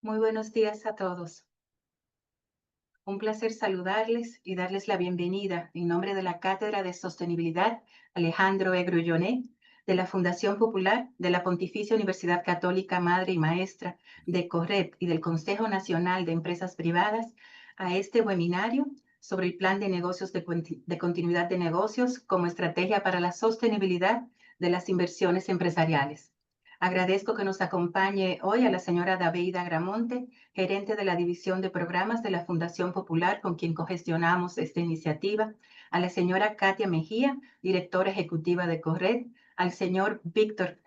Muy buenos días a todos. Un placer saludarles y darles la bienvenida en nombre de la Cátedra de Sostenibilidad Alejandro E. Grullonnet, de la Fundación Popular, de la Pontificia Universidad Católica Madre y Maestra, de CORREP y del Consejo Nacional de Empresas Privadas, a este webinario sobre el Plan de Negocios de Continuidad de Negocios como estrategia para la sostenibilidad de las inversiones empresariales. Agradezco que nos acompañe hoy a la señora Daveida Gramonte, gerente de la División de Programas de la Fundación Popular, con quien cogestionamos esta iniciativa, a la señora Katia Mejía, directora ejecutiva de CORRED, al señor Víctor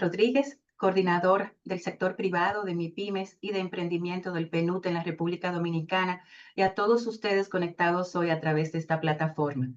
Rodríguez, coordinador del sector privado de MIPYMES y de emprendimiento del PNUD en la República Dominicana, y a todos ustedes conectados hoy a través de esta plataforma.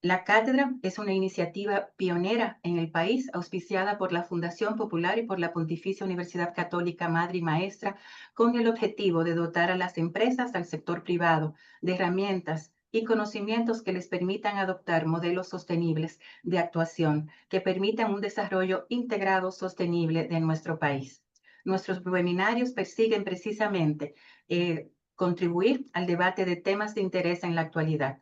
La cátedra es una iniciativa pionera en el país, auspiciada por la Fundación Popular y por la Pontificia Universidad Católica Madre y Maestra, con el objetivo de dotar a las empresas, al sector privado, de herramientas y conocimientos que les permitan adoptar modelos sostenibles de actuación que permitan un desarrollo integrado sostenible de nuestro país. Nuestros webinarios persiguen precisamente contribuir al debate de temas de interés en la actualidad.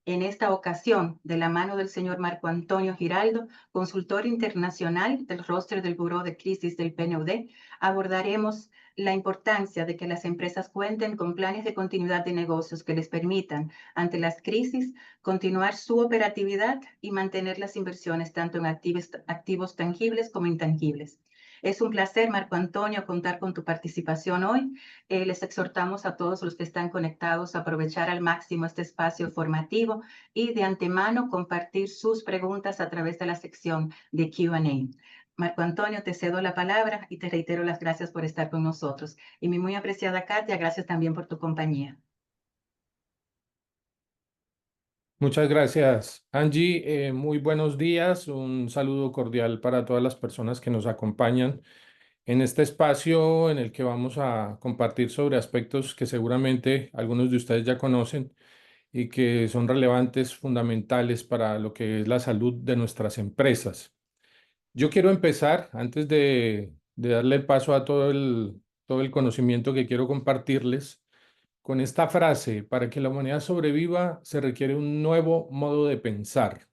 En esta ocasión, de la mano del señor Marco Antonio Giraldo, consultor internacional del roster del Buró de Crisis del PNUD, abordaremos la importancia de que las empresas cuenten con planes de continuidad de negocios que les permitan, ante las crisis, continuar su operatividad y mantener las inversiones tanto en activos tangibles como intangibles. Es un placer, Marco Antonio, contar con tu participación hoy. Les exhortamos a todos los que están conectados a aprovechar al máximo este espacio formativo y de antemano compartir sus preguntas a través de la sección de Q&A. Marco Antonio, te cedo la palabra y te reitero las gracias por estar con nosotros. Y mi muy apreciada Katia, gracias también por tu compañía. Muchas gracias, Angie. Muy buenos días. Un saludo cordial para todas las personas que nos acompañan en este espacio en el que vamos a compartir sobre aspectos que seguramente algunos de ustedes ya conocen y que son relevantes, fundamentales para lo que es la salud de nuestras empresas. Yo quiero empezar, antes de darle paso a todo el conocimiento que quiero compartirles, con esta frase: para que la humanidad sobreviva se requiere un nuevo modo de pensar.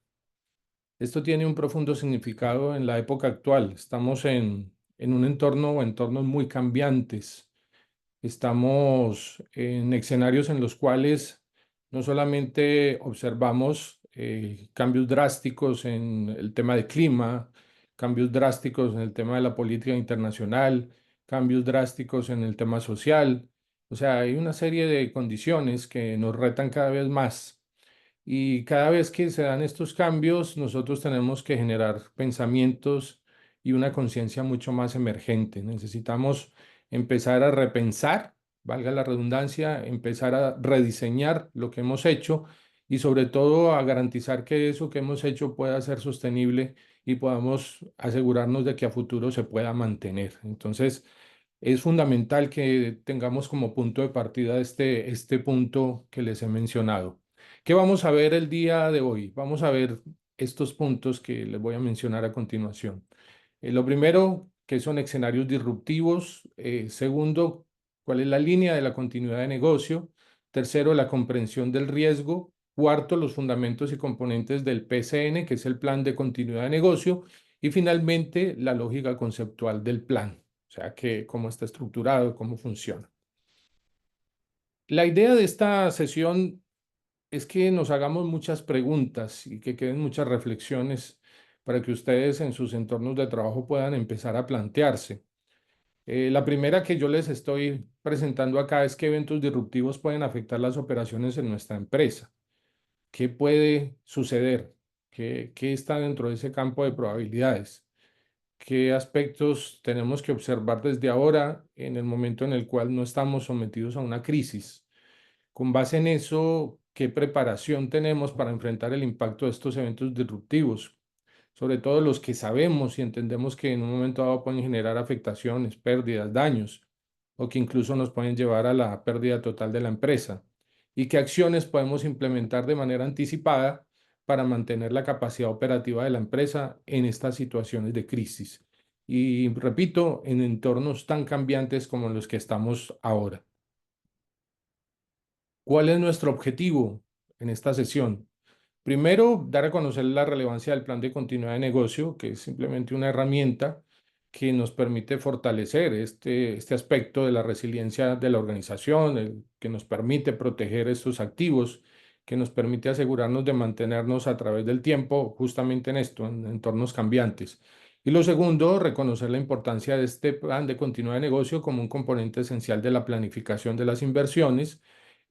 Esto tiene un profundo significado en la época actual. Estamos en un entorno o entornos muy cambiantes. Estamos en escenarios en los cuales no solamente observamos cambios drásticos en el tema de clima, cambios drásticos en el tema de la política internacional, cambios drásticos en el tema social. O sea, hay una serie de condiciones que nos retan cada vez más. Y cada vez que se dan estos cambios, nosotros tenemos que generar pensamientos y una conciencia mucho más emergente. Necesitamos empezar a repensar, valga la redundancia, empezar a rediseñar lo que hemos hecho y sobre todo a garantizar que eso que hemos hecho pueda ser sostenible y podamos asegurarnos de que a futuro se pueda mantener. Entonces, es fundamental que tengamos como punto de partida este punto que les he mencionado. ¿Qué vamos a ver el día de hoy? Vamos a ver estos puntos que les voy a mencionar a continuación. Lo primero, que son escenarios disruptivos. Segundo, cuál es la línea de la continuidad de negocio. Tercero, la comprensión del riesgo. Cuarto, los fundamentos y componentes del PCN, que es el plan de continuidad de negocio. Y finalmente, la lógica conceptual del plan, o sea, cómo está estructurado, cómo funciona. La idea de esta sesión es que nos hagamos muchas preguntas y que queden muchas reflexiones para que ustedes en sus entornos de trabajo puedan empezar a plantearse. La primera que yo les estoy presentando acá es qué eventos disruptivos pueden afectar las operaciones en nuestra empresa. ¿Qué puede suceder? ¿Qué está dentro de ese campo de probabilidades? ¿Qué aspectos tenemos que observar desde ahora en el momento en el cual no estamos sometidos a una crisis? Con base en eso, ¿qué preparación tenemos para enfrentar el impacto de estos eventos disruptivos? Sobre todo los que sabemos y entendemos que en un momento dado pueden generar afectaciones, pérdidas, daños, o que incluso nos pueden llevar a la pérdida total de la empresa. ¿Y qué acciones podemos implementar de manera anticipada para mantener la capacidad operativa de la empresa en estas situaciones de crisis? y, repito, en entornos tan cambiantes como los que estamos ahora. ¿Cuál es nuestro objetivo en esta sesión? Primero, dar a conocer la relevancia del plan de continuidad de negocio, que es simplemente una herramienta que nos permite fortalecer este aspecto de la resiliencia de la organización, que nos permite proteger estos activos, que nos permite asegurarnos de mantenernos a través del tiempo justamente en esto, en entornos cambiantes. Y lo segundo, reconocer la importancia de este plan de continuidad de negocio como un componente esencial de la planificación de las inversiones.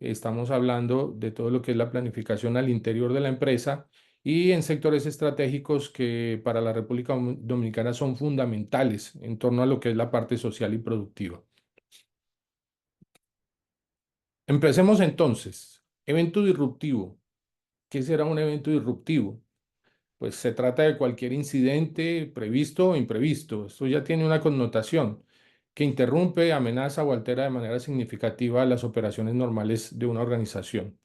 Estamos hablando de todo lo que es la planificación al interior de la empresa y en sectores estratégicos que para la República Dominicana son fundamentales en torno a lo que es la parte social y productiva. Empecemos entonces. Evento disruptivo. ¿Qué será un evento disruptivo? Pues se trata de cualquier incidente previsto o imprevisto. Esto ya tiene una connotación que interrumpe, amenaza o altera de manera significativa las operaciones normales de una organización.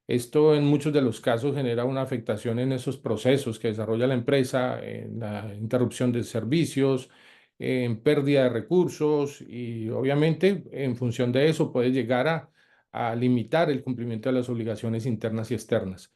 Esto en muchos de los casos genera una afectación en esos procesos que desarrolla la empresa, en la interrupción de servicios, en pérdida de recursos y obviamente en función de eso puede llegar a limitar el cumplimiento de las obligaciones internas y externas.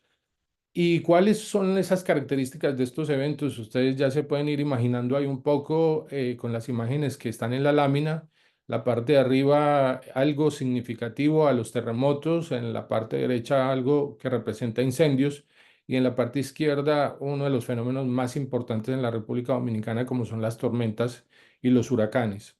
¿Y cuáles son esas características de estos eventos? Ustedes ya se pueden ir imaginando ahí un poco con las imágenes que están en la lámina. La parte de arriba algo significativo a los terremotos, en la parte derecha algo que representa incendios y en la parte izquierda uno de los fenómenos más importantes en la República Dominicana como son las tormentas y los huracanes.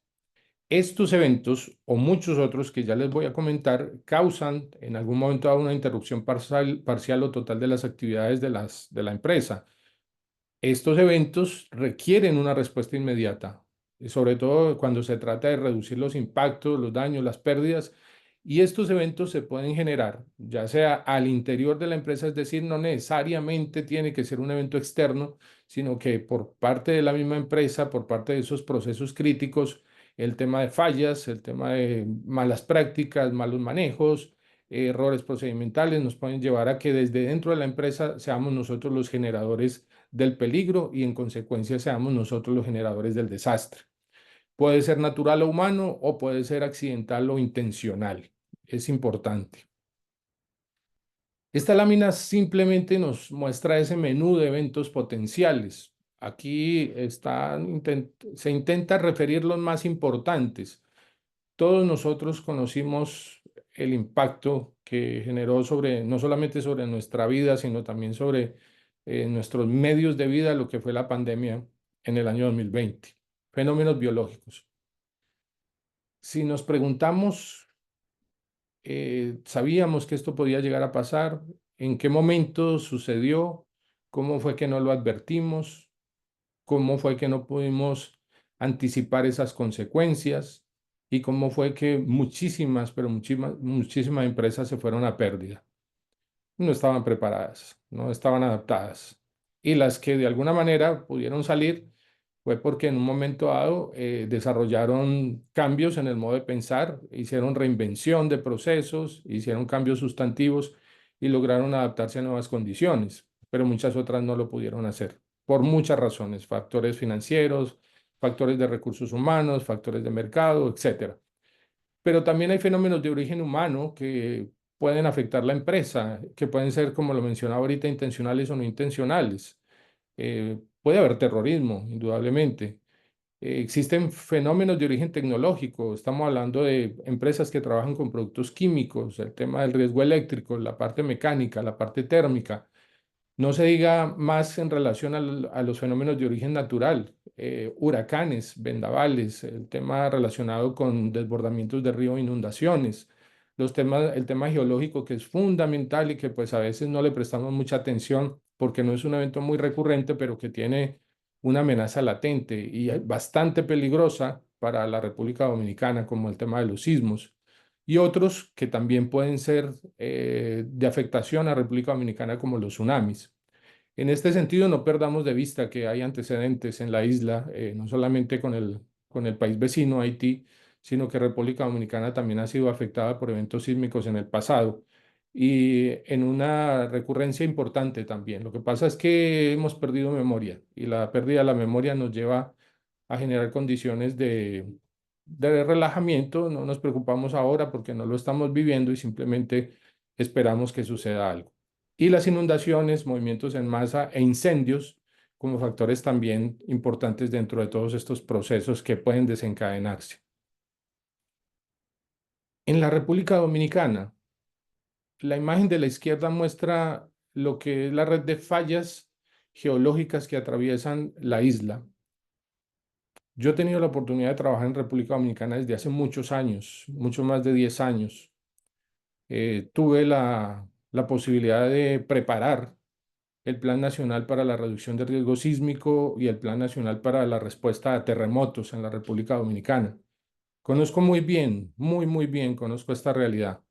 Estos eventos o muchos otros que ya les voy a comentar causan en algún momento dado una interrupción parcial o total de las actividades de la empresa. Estos eventos requieren una respuesta inmediata, y sobre todo cuando se trata de reducir los impactos, los daños, las pérdidas. Y estos eventos se pueden generar, ya sea al interior de la empresa, es decir, no necesariamente tiene que ser un evento externo, sino que por parte de la misma empresa, por parte de esos procesos críticos, el tema de fallas, el tema de malas prácticas, malos manejos, errores procedimentales nos pueden llevar a que desde dentro de la empresa seamos nosotros los generadores del peligro y en consecuencia seamos nosotros los generadores del desastre. Puede ser natural o humano o puede ser accidental o intencional. Es importante. Esta lámina simplemente nos muestra ese menú de eventos potenciales. Aquí se intenta referir los más importantes. Todos nosotros conocimos el impacto que generó sobre, no solamente sobre nuestra vida, sino también sobre nuestros medios de vida, lo que fue la pandemia en el año 2020. Fenómenos biológicos. Si nos preguntamos, ¿sabíamos que esto podía llegar a pasar? ¿En qué momento sucedió? ¿Cómo fue que no lo advertimos? ¿Cómo fue que no pudimos anticipar esas consecuencias? ¿Y cómo fue que muchísimas, pero muchísimas empresas se fueron a pérdida? No estaban preparadas, no estaban adaptadas. Y las que de alguna manera pudieron salir fue porque en un momento dado desarrollaron cambios en el modo de pensar, hicieron reinvención de procesos, hicieron cambios sustantivos y lograron adaptarse a nuevas condiciones, pero muchas otras no lo pudieron hacer por muchas razones, factores financieros, factores de recursos humanos, factores de mercado, etcétera. Pero también hay fenómenos de origen humano que pueden afectar la empresa, que pueden ser, como lo mencionaba ahorita, intencionales o no intencionales. Puede haber terrorismo, indudablemente. Existen fenómenos de origen tecnológico. Estamos hablando de empresas que trabajan con productos químicos, el tema del riesgo eléctrico, la parte mecánica, la parte térmica. No se diga más en relación a los fenómenos de origen natural, huracanes, vendavales, el tema relacionado con desbordamientos de río, inundaciones, el tema geológico que es fundamental y que pues a veces no le prestamos mucha atención porque no es un evento muy recurrente, pero que tiene una amenaza latente y bastante peligrosa para la República Dominicana, como el tema de los sismos y otros que también pueden ser de afectación a República Dominicana como los tsunamis. En este sentido, no perdamos de vista que hay antecedentes en la isla, no solamente con el país vecino, Haití, sino que República Dominicana también ha sido afectada por eventos sísmicos en el pasado y en una recurrencia importante también. Lo que pasa es que hemos perdido memoria y la pérdida de la memoria nos lleva a generar condiciones de relajamiento. No nos preocupamos ahora porque no lo estamos viviendo y simplemente esperamos que suceda algo. Y las inundaciones, movimientos en masa e incendios como factores también importantes dentro de todos estos procesos que pueden desencadenarse. En la República Dominicana, la imagen de la izquierda muestra lo que es la red de fallas geológicas que atraviesan la isla. Yo he tenido la oportunidad de trabajar en República Dominicana desde hace muchos años, mucho más de 10 años. Tuve la posibilidad de preparar el Plan Nacional para la Reducción de Riesgo Sísmico y el Plan Nacional para la Respuesta a Terremotos en la República Dominicana. Conozco muy bien, muy bien, conozco esta realidad.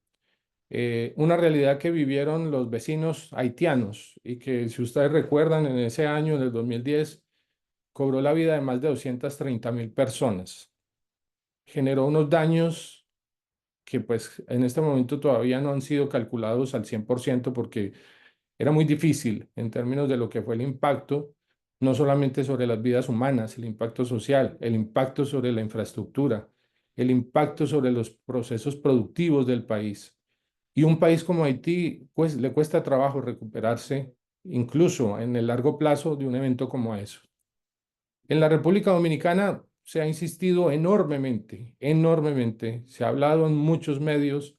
Una realidad que vivieron los vecinos haitianos y que, si ustedes recuerdan, en ese año, en el 2010, cobró la vida de más de 230.000 personas. Generó unos daños que pues en este momento todavía no han sido calculados al 100% porque era muy difícil en términos de lo que fue el impacto, no solamente sobre las vidas humanas, el impacto social, el impacto sobre la infraestructura, el impacto sobre los procesos productivos del país. Y un país como Haití, pues le cuesta trabajo recuperarse, incluso en el largo plazo, de un evento como eso. En la República Dominicana se ha insistido enormemente, enormemente. Se ha hablado en muchos medios,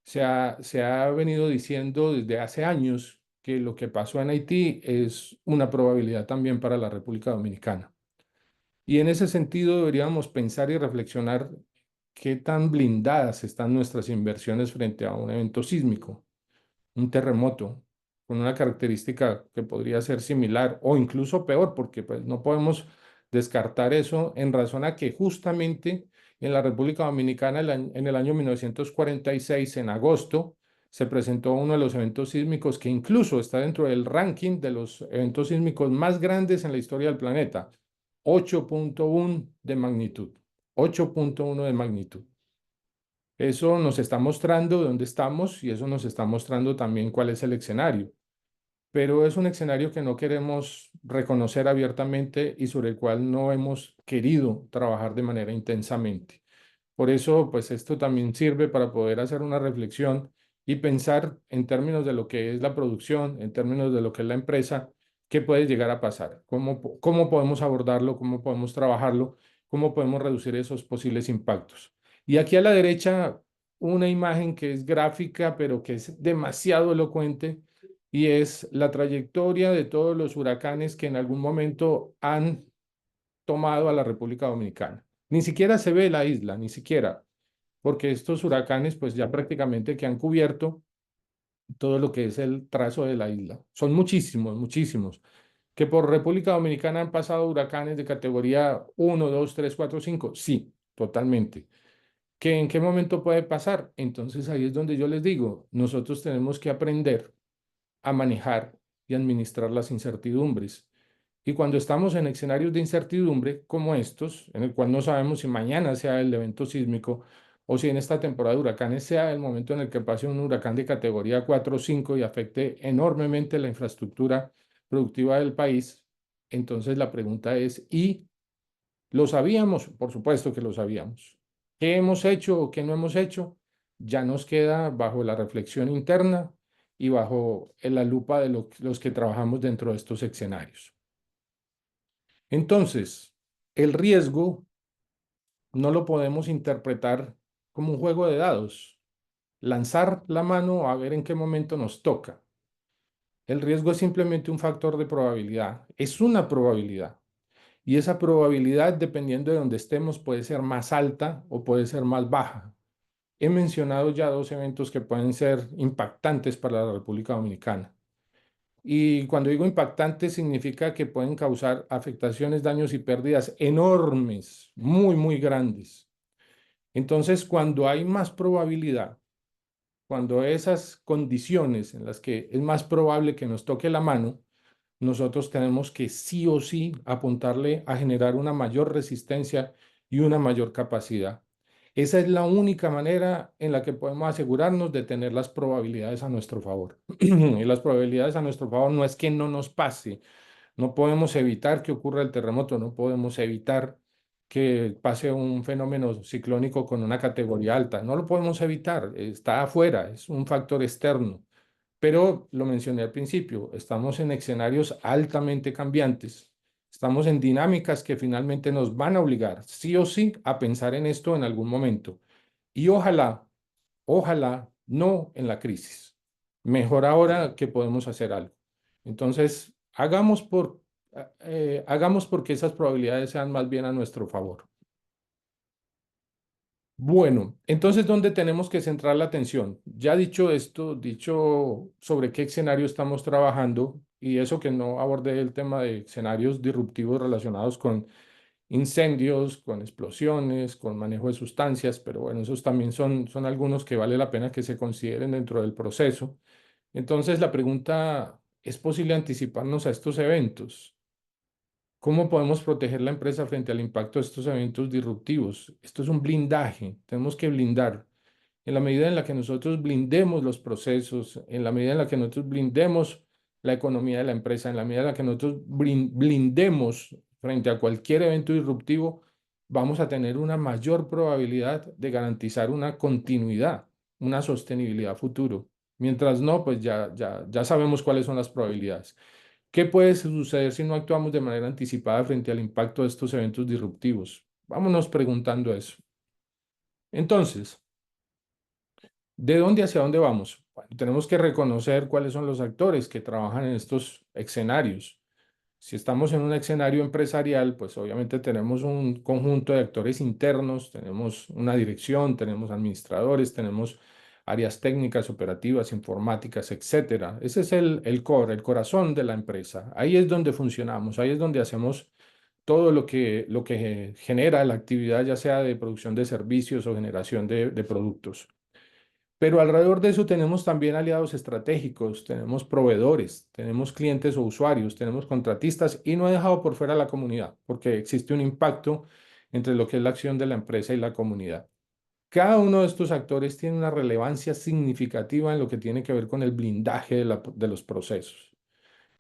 se ha venido diciendo desde hace años que lo que pasó en Haití es una probabilidad también para la República Dominicana. Y en ese sentido deberíamos pensar y reflexionar qué tan blindadas están nuestras inversiones frente a un evento sísmico, un terremoto, con una característica que podría ser similar o incluso peor, porque pues, no podemos descartar eso en razón a que justamente en la República Dominicana en el año 1946, en agosto, se presentó uno de los eventos sísmicos que incluso está dentro del ranking de los eventos sísmicos más grandes en la historia del planeta, 8.1 de magnitud, 8.1 de magnitud. Eso nos está mostrando dónde estamos y eso nos está mostrando también cuál es el escenario. Pero es un escenario que no queremos reconocer abiertamente y sobre el cual no hemos querido trabajar de manera intensamente. Por eso, pues esto también sirve para poder hacer una reflexión y pensar en términos de lo que es la producción, en términos de lo que es la empresa, qué puede llegar a pasar, cómo podemos abordarlo, cómo podemos trabajarlo, cómo podemos reducir esos posibles impactos. Y aquí a la derecha, una imagen que es gráfica, pero que es demasiado elocuente, y es la trayectoria de todos los huracanes que en algún momento han tomado a la República Dominicana. Ni siquiera se ve la isla, ni siquiera, porque estos huracanes pues ya prácticamente que han cubierto todo lo que es el trazo de la isla. Son muchísimos, muchísimos. Que por República Dominicana han pasado huracanes de categoría 1, 2, 3, 4, 5. Sí, totalmente. ¿Que en qué momento puede pasar? Entonces ahí es donde yo les digo, nosotros tenemos que aprender a manejar y administrar las incertidumbres. Y cuando estamos en escenarios de incertidumbre como estos, en el cual no sabemos si mañana sea el evento sísmico o si en esta temporada de huracanes sea el momento en el que pase un huracán de categoría 4 o 5 y afecte enormemente la infraestructura productiva del país, entonces la pregunta es, ¿y lo sabíamos? Por supuesto que lo sabíamos. ¿Qué hemos hecho o qué no hemos hecho? Ya nos queda bajo la reflexión interna y bajo la lupa de los que trabajamos dentro de estos escenarios. Entonces, el riesgo no lo podemos interpretar como un juego de dados, lanzar la mano a ver en qué momento nos toca. El riesgo es simplemente un factor de probabilidad, es una probabilidad. Y esa probabilidad, dependiendo de donde estemos, puede ser más alta o puede ser más baja. He mencionado ya dos eventos que pueden ser impactantes para la República Dominicana. Y cuando digo impactantes, significa que pueden causar afectaciones, daños y pérdidas enormes, muy grandes. Entonces, cuando hay más probabilidad, cuando esas condiciones en las que es más probable que nos toque la mano, nosotros tenemos que sí o sí apuntarle a generar una mayor resistencia y una mayor capacidad. Esa es la única manera en la que podemos asegurarnos de tener las probabilidades a nuestro favor. Y las probabilidades a nuestro favor no es que no nos pase, no podemos evitar que ocurra el terremoto, no podemos evitar que pase un fenómeno ciclónico con una categoría alta. No lo podemos evitar, está afuera, es un factor externo. Pero lo mencioné al principio, estamos en escenarios altamente cambiantes, estamos en dinámicas que finalmente nos van a obligar, sí o sí, a pensar en esto en algún momento. Y ojalá no en la crisis. Mejor ahora que podemos hacer algo. Entonces, hagamos porque esas probabilidades sean más bien a nuestro favor. Bueno, entonces, ¿dónde tenemos que centrar la atención? Ya dicho esto, dicho sobre qué escenario estamos trabajando, y eso que no abordé el tema de escenarios disruptivos relacionados con incendios, con explosiones, con manejo de sustancias, pero bueno, esos también son algunos que vale la pena que se consideren dentro del proceso. Entonces, la pregunta, ¿es posible anticiparnos a estos eventos? ¿Cómo podemos proteger la empresa frente al impacto de estos eventos disruptivos? Esto es un blindaje, tenemos que blindar. En la medida en la que nosotros blindemos los procesos, en la medida en la que nosotros blindemos la economía de la empresa, en la medida en la que nosotros blindemos frente a cualquier evento disruptivo, vamos a tener una mayor probabilidad de garantizar una continuidad, una sostenibilidad futuro. Mientras no, pues ya sabemos cuáles son las probabilidades. ¿Qué puede suceder si no actuamos de manera anticipada frente al impacto de estos eventos disruptivos? Vámonos preguntando eso. Entonces, ¿de dónde hacia dónde vamos? Bueno, tenemos que reconocer cuáles son los actores que trabajan en estos escenarios. Si estamos en un escenario empresarial, pues obviamente tenemos un conjunto de actores internos, tenemos una dirección, tenemos administradores, tenemos áreas técnicas, operativas, informáticas, etcétera. Ese es el core, el corazón de la empresa. Ahí es donde funcionamos, ahí es donde hacemos todo lo que genera la actividad, ya sea de producción de servicios o generación de productos. Pero alrededor de eso tenemos también aliados estratégicos, tenemos proveedores, tenemos clientes o usuarios, tenemos contratistas y no he dejado por fuera la comunidad, porque existe un impacto entre lo que es la acción de la empresa y la comunidad. Cada uno de estos actores tiene una relevancia significativa en lo que tiene que ver con el blindaje de los procesos.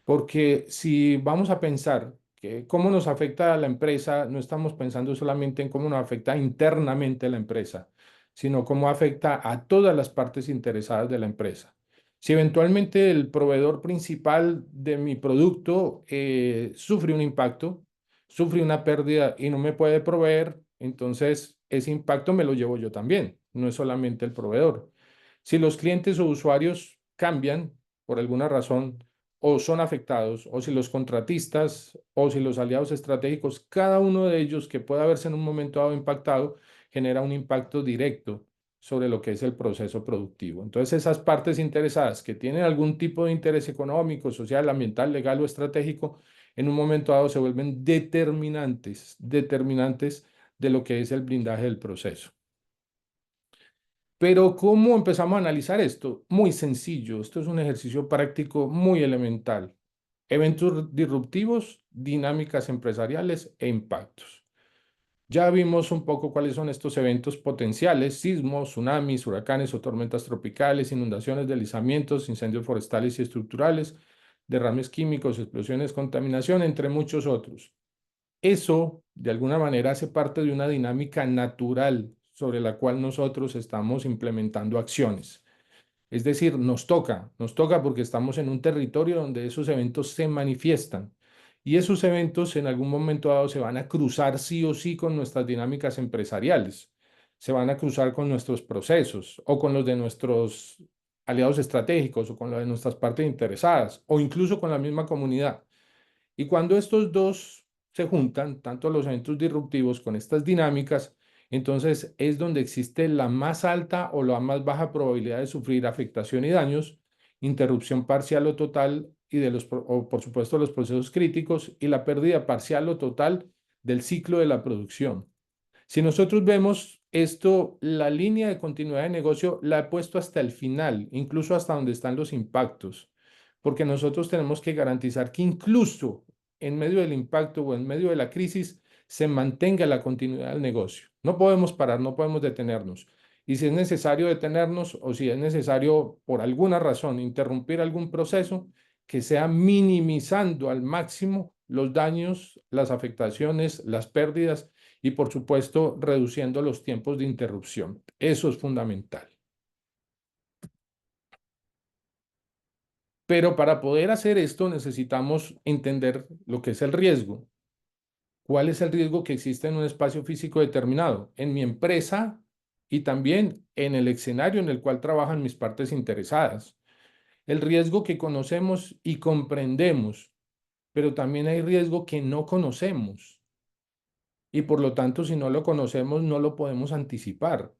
Porque si vamos a pensar que cómo nos afecta a la empresa, no estamos pensando solamente en cómo nos afecta internamente a la empresa, sino cómo afecta a todas las partes interesadas de la empresa. Si eventualmente el proveedor principal de mi producto sufre un impacto, sufre una pérdida y no me puede proveer, entonces ese impacto me lo llevo yo también, no es solamente el proveedor. Si los clientes o usuarios cambian por alguna razón, o son afectados, o si los contratistas, o si los aliados estratégicos, cada uno de ellos que pueda verse en un momento dado impactado, genera un impacto directo sobre lo que es el proceso productivo. Entonces, esas partes interesadas que tienen algún tipo de interés económico, social, ambiental, legal o estratégico, en un momento dado se vuelven determinantes de lo que es el blindaje del proceso. Pero ¿cómo empezamos a analizar esto? Muy sencillo, esto es un ejercicio práctico muy elemental. Eventos disruptivos, dinámicas empresariales e impactos. Ya vimos un poco cuáles son estos eventos potenciales: sismos, tsunamis, huracanes o tormentas tropicales, inundaciones, deslizamientos, incendios forestales y estructurales, derrames químicos, explosiones, contaminación, entre muchos otros. Eso, de alguna manera, hace parte de una dinámica natural sobre la cual nosotros estamos implementando acciones. Es decir, nos toca porque estamos en un territorio donde esos eventos se manifiestan y esos eventos en algún momento dado se van a cruzar sí o sí con nuestras dinámicas empresariales, se van a cruzar con nuestros procesos o con los de nuestros aliados estratégicos o con los de nuestras partes interesadas o incluso con la misma comunidad. Y cuando estos dos se juntan, tanto los eventos disruptivos con estas dinámicas, entonces es donde existe la más alta o la más baja probabilidad de sufrir afectación y daños, interrupción parcial o total y o por supuesto los procesos críticos y la pérdida parcial o total del ciclo de la producción. Si nosotros vemos esto, la línea de continuidad de negocio la he puesto hasta el final, incluso hasta donde están los impactos, porque nosotros tenemos que garantizar que incluso en medio del impacto o en medio de la crisis se mantenga la continuidad del negocio. No podemos parar, no podemos detenernos. Y si es necesario detenernos o si es necesario por alguna razón interrumpir algún proceso, que sea minimizando al máximo los daños, las afectaciones, las pérdidas y, por supuesto, reduciendo los tiempos de interrupción. Eso es fundamental. Pero para poder hacer esto necesitamos entender lo que es el riesgo. ¿Cuál es el riesgo que existe en un espacio físico determinado? En mi empresa y también en el escenario en el cual trabajan mis partes interesadas. El riesgo que conocemos y comprendemos, pero también hay riesgo que no conocemos. Y por lo tanto, si no lo conocemos, no lo podemos anticipar.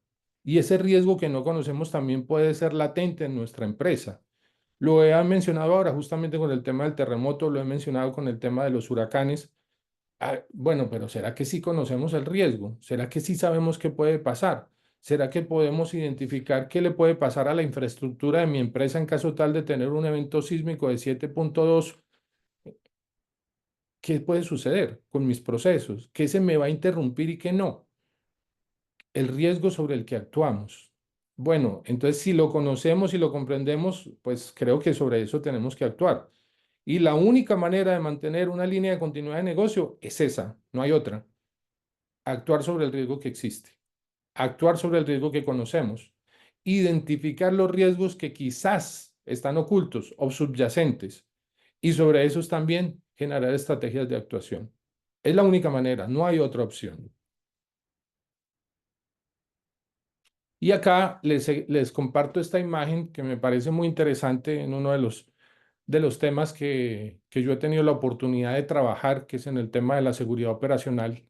Y ese riesgo que no conocemos también puede ser latente en nuestra empresa. Lo he mencionado ahora justamente con el tema del terremoto, lo he mencionado con el tema de los huracanes. Bueno, pero ¿será que sí conocemos el riesgo? ¿Será que sí sabemos qué puede pasar? ¿Será que podemos identificar qué le puede pasar a la infraestructura de mi empresa en caso tal de tener un evento sísmico de 7.2? ¿Qué puede suceder con mis procesos? ¿Qué se me va a interrumpir y qué no? El riesgo sobre el que actuamos. Bueno, entonces si lo conocemos y lo comprendemos, pues creo que sobre eso tenemos que actuar. Y la única manera de mantener una línea de continuidad de negocio es esa, no hay otra. Actuar sobre el riesgo que existe, actuar sobre el riesgo que conocemos, identificar los riesgos que quizás están ocultos o subyacentes y sobre esos también generar estrategias de actuación. Es la única manera, no hay otra opción. Y acá les comparto esta imagen que me parece muy interesante en uno de los temas que yo he tenido la oportunidad de trabajar, que es en el tema de la seguridad operacional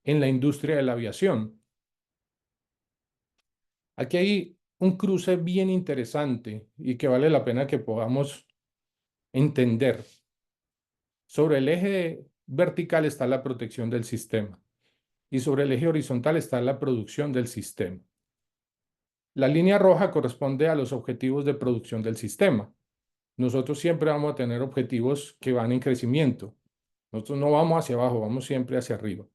en la industria de la aviación. Aquí hay un cruce bien interesante y que vale la pena que podamos entender. Sobre el eje vertical está la protección del sistema y sobre el eje horizontal está la producción del sistema. La línea roja corresponde a los objetivos de producción del sistema. Nosotros siempre vamos a tener objetivos que van en crecimiento. Nosotros no vamos hacia abajo, vamos siempre hacia arriba.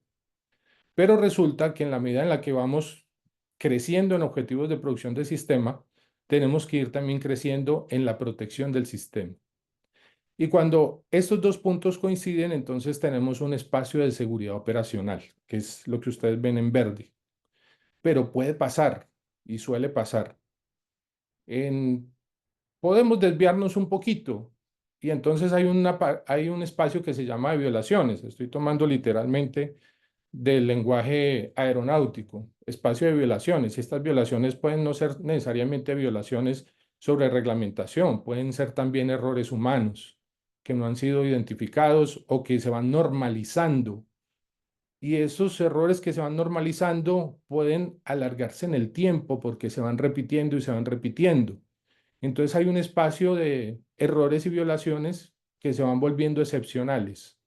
Pero resulta que en la medida en la que vamos creciendo en objetivos de producción del sistema, tenemos que ir también creciendo en la protección del sistema. Y cuando estos dos puntos coinciden, entonces tenemos un espacio de seguridad operacional, que es lo que ustedes ven en verde. Pero puede pasar, y suele pasar. Podemos desviarnos un poquito, y entonces hay un espacio que se llama de violaciones. Estoy tomando literalmente del lenguaje aeronáutico, espacio de violaciones. Y estas violaciones pueden no ser necesariamente violaciones sobre reglamentación, pueden ser también errores humanos que no han sido identificados o que se van normalizando. Y esos errores que se van normalizando pueden alargarse en el tiempo porque se van repitiendo y se van repitiendo. Entonces hay un espacio de errores y violaciones que se van volviendo excepcionales.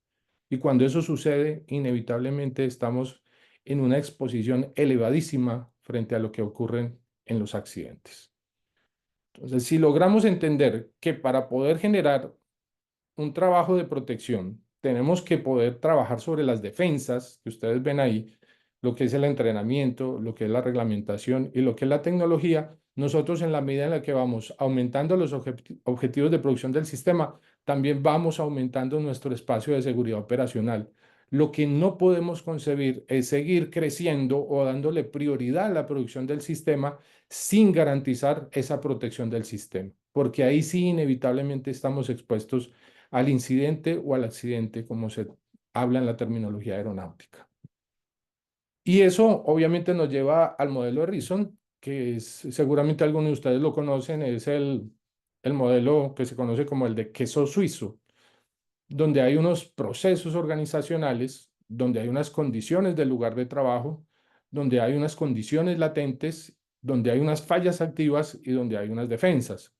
Y cuando eso sucede, inevitablemente estamos en una exposición elevadísima frente a lo que ocurre en los accidentes. Entonces, si logramos entender que para poder generar un trabajo de protección, tenemos que poder trabajar sobre las defensas que ustedes ven ahí, lo que es el entrenamiento, lo que es la reglamentación y lo que es la tecnología. Nosotros en la medida en la que vamos aumentando los objetivos de producción del sistema, también vamos aumentando nuestro espacio de seguridad operacional. Lo que no podemos concebir es seguir creciendo o dándole prioridad a la producción del sistema sin garantizar esa protección del sistema, porque ahí sí inevitablemente estamos expuestos al incidente o al accidente, como se habla en la terminología aeronáutica. Y eso obviamente nos lleva al modelo de Reason, que seguramente algunos de ustedes lo conocen, es el modelo que se conoce como el de queso suizo, donde hay unos procesos organizacionales, donde hay unas condiciones del lugar de trabajo, donde hay unas condiciones latentes, donde hay unas fallas activas y donde hay unas defensas.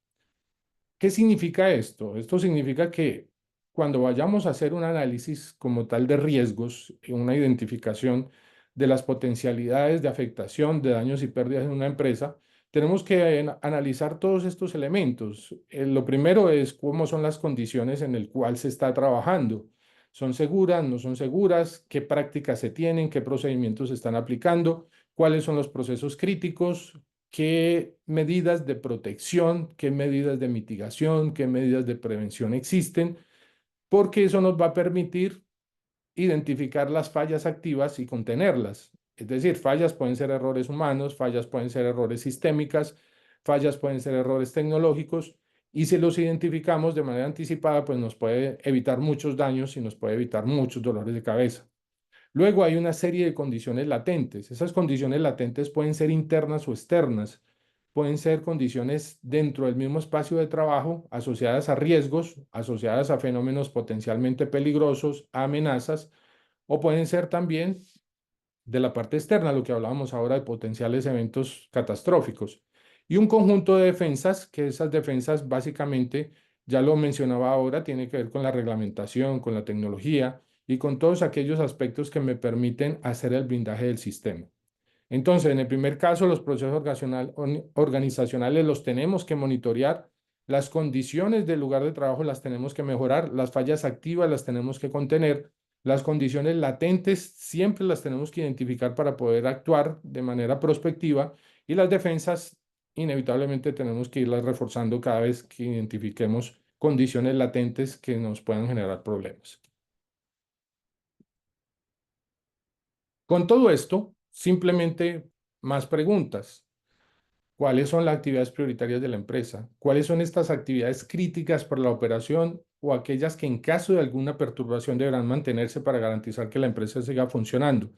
¿Qué significa esto? Esto significa que cuando vayamos a hacer un análisis como tal de riesgos, una identificación de las potencialidades de afectación, de daños y pérdidas en una empresa, tenemos que analizar todos estos elementos. Lo primero es cómo son las condiciones en las cuales se está trabajando. ¿Son seguras? ¿No son seguras? ¿Qué prácticas se tienen? ¿Qué procedimientos se están aplicando? ¿Cuáles son los procesos críticos? ¿Qué medidas de protección, qué medidas de mitigación, qué medidas de prevención existen? Porque eso nos va a permitir identificar las fallas activas y contenerlas. Es decir, fallas pueden ser errores humanos, fallas pueden ser errores sistémicas, fallas pueden ser errores tecnológicos, y si los identificamos de manera anticipada, pues nos puede evitar muchos daños y nos puede evitar muchos dolores de cabeza. Luego hay una serie de condiciones latentes. Esas condiciones latentes pueden ser internas o externas. Pueden ser condiciones dentro del mismo espacio de trabajo asociadas a riesgos, asociadas a fenómenos potencialmente peligrosos, a amenazas, o pueden ser también de la parte externa, lo que hablábamos ahora de potenciales eventos catastróficos. Y un conjunto de defensas, que esas defensas básicamente, ya lo mencionaba ahora, tiene que ver con la reglamentación, con la tecnología y con todos aquellos aspectos que me permiten hacer el blindaje del sistema. Entonces, en el primer caso, los procesos organizacionales los tenemos que monitorear, las condiciones del lugar de trabajo las tenemos que mejorar, las fallas activas las tenemos que contener, las condiciones latentes siempre las tenemos que identificar para poder actuar de manera prospectiva, y las defensas inevitablemente tenemos que irlas reforzando cada vez que identifiquemos condiciones latentes que nos puedan generar problemas. Con todo esto, simplemente más preguntas. ¿Cuáles son las actividades prioritarias de la empresa? ¿Cuáles son estas actividades críticas para la operación o aquellas que en caso de alguna perturbación deberán mantenerse para garantizar que la empresa siga funcionando?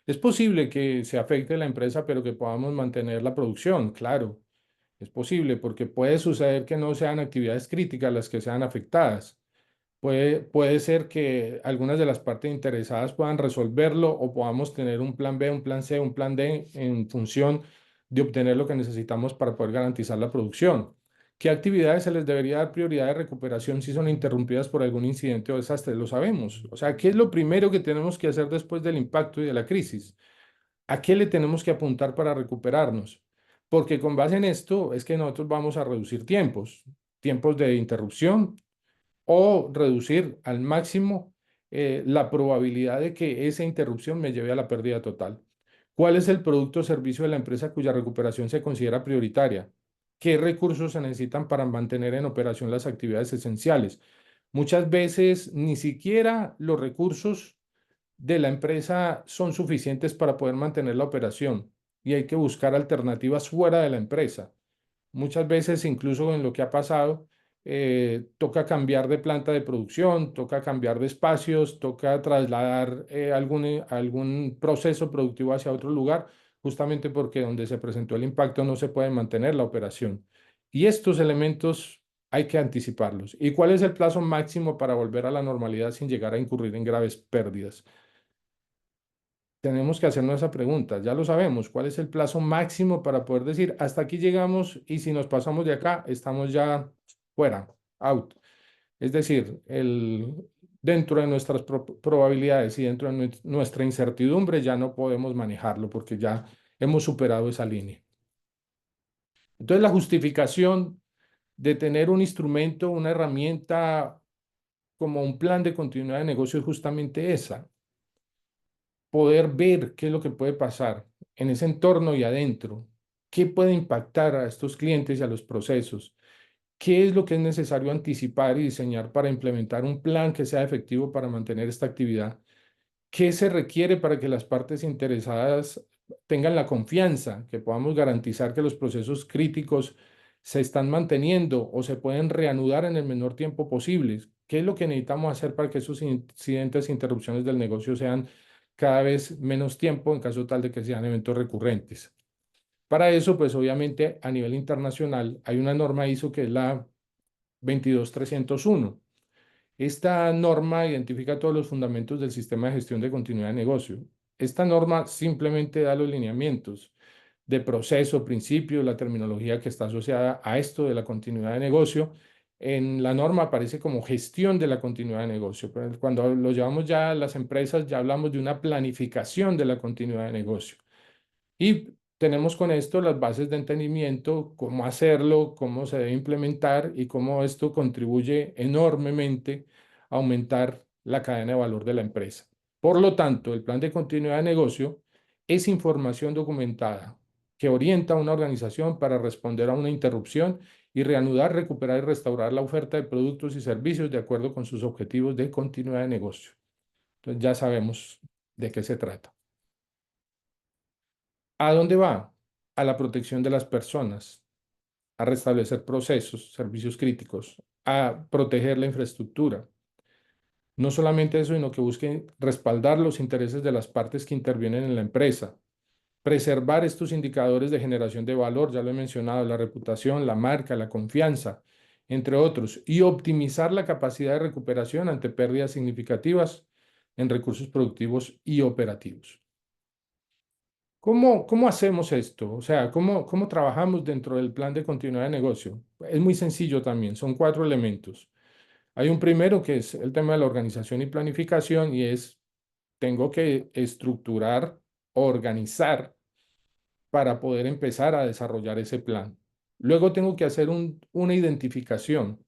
Es posible que se afecte la empresa, pero que podamos mantener la producción, claro. Es posible porque puede suceder que no sean actividades críticas las que sean afectadas. Puede ser que algunas de las partes interesadas puedan resolverlo o podamos tener un plan B, un plan C, un plan D en función de obtener lo que necesitamos para poder garantizar la producción. ¿Qué actividades se les debería dar prioridad de recuperación si son interrumpidas por algún incidente o desastre? Lo sabemos. O sea, ¿qué es lo primero que tenemos que hacer después del impacto y de la crisis? ¿A qué le tenemos que apuntar para recuperarnos? Porque con base en esto es que nosotros vamos a reducir tiempos de interrupción, o reducir al máximo la probabilidad de que esa interrupción me lleve a la pérdida total. ¿Cuál es el producto o servicio de la empresa cuya recuperación se considera prioritaria? ¿Qué recursos se necesitan para mantener en operación las actividades esenciales? Muchas veces ni siquiera los recursos de la empresa son suficientes para poder mantener la operación y hay que buscar alternativas fuera de la empresa. Muchas veces, incluso en lo que ha pasado, toca cambiar de planta de producción, toca cambiar de espacios, toca trasladar algún proceso productivo hacia otro lugar, justamente porque donde se presentó el impacto no se puede mantener la operación. Y estos elementos hay que anticiparlos. ¿Y cuál es el plazo máximo para volver a la normalidad sin llegar a incurrir en graves pérdidas? Tenemos que hacernos esa pregunta, ya lo sabemos, ¿cuál es el plazo máximo para poder decir hasta aquí llegamos y si nos pasamos de acá estamos ya fuera, out? Es decir, dentro de nuestras probabilidades y dentro de nuestra incertidumbre ya no podemos manejarlo porque ya hemos superado esa línea. Entonces, la justificación de tener un instrumento, una herramienta como un plan de continuidad de negocio es justamente esa: poder ver qué es lo que puede pasar en ese entorno y adentro, qué puede impactar a estos clientes y a los procesos, qué es lo que es necesario anticipar y diseñar para implementar un plan que sea efectivo para mantener esta actividad, qué se requiere para que las partes interesadas tengan la confianza, que podamos garantizar que los procesos críticos se están manteniendo o se pueden reanudar en el menor tiempo posible. ¿Qué es lo que necesitamos hacer para que esos incidentes e interrupciones del negocio sean cada vez menos tiempo en caso tal de que sean eventos recurrentes? Para eso, pues obviamente a nivel internacional hay una norma ISO que es la 22301. Esta norma identifica todos los fundamentos del sistema de gestión de continuidad de negocio. Esta norma simplemente da los lineamientos de proceso, principio, la terminología que está asociada a esto de la continuidad de negocio. En la norma aparece como gestión de la continuidad de negocio, pero cuando lo llevamos ya a las empresas ya hablamos de una planificación de la continuidad de negocio. Y tenemos con esto las bases de entendimiento, cómo hacerlo, cómo se debe implementar y cómo esto contribuye enormemente a aumentar la cadena de valor de la empresa. Por lo tanto, el plan de continuidad de negocio es información documentada que orienta a una organización para responder a una interrupción y reanudar, recuperar y restaurar la oferta de productos y servicios de acuerdo con sus objetivos de continuidad de negocio. Entonces ya sabemos de qué se trata. ¿A dónde va? A la protección de las personas, a restablecer procesos, servicios críticos, a proteger la infraestructura. No solamente eso, sino que busquen respaldar los intereses de las partes que intervienen en la empresa, preservar estos indicadores de generación de valor, ya lo he mencionado, la reputación, la marca, la confianza, entre otros, y optimizar la capacidad de recuperación ante pérdidas significativas en recursos productivos y operativos. ¿Cómo hacemos esto? O sea, ¿cómo trabajamos dentro del plan de continuidad de negocio? Es muy sencillo también, son 4 elementos. Hay un primero que es el tema de la organización y planificación y es, tengo que estructurar, organizar para poder empezar a desarrollar ese plan. Luego tengo que hacer una identificación.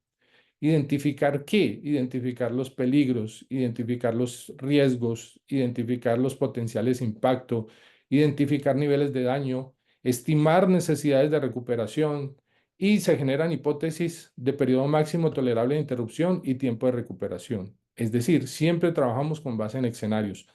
¿Identificar qué? Identificar los peligros, identificar los riesgos, identificar los potenciales impactos, identificar niveles de daño, estimar necesidades de recuperación y se generan hipótesis de periodo máximo tolerable de interrupción y tiempo de recuperación. Es decir, siempre trabajamos con base en escenarios.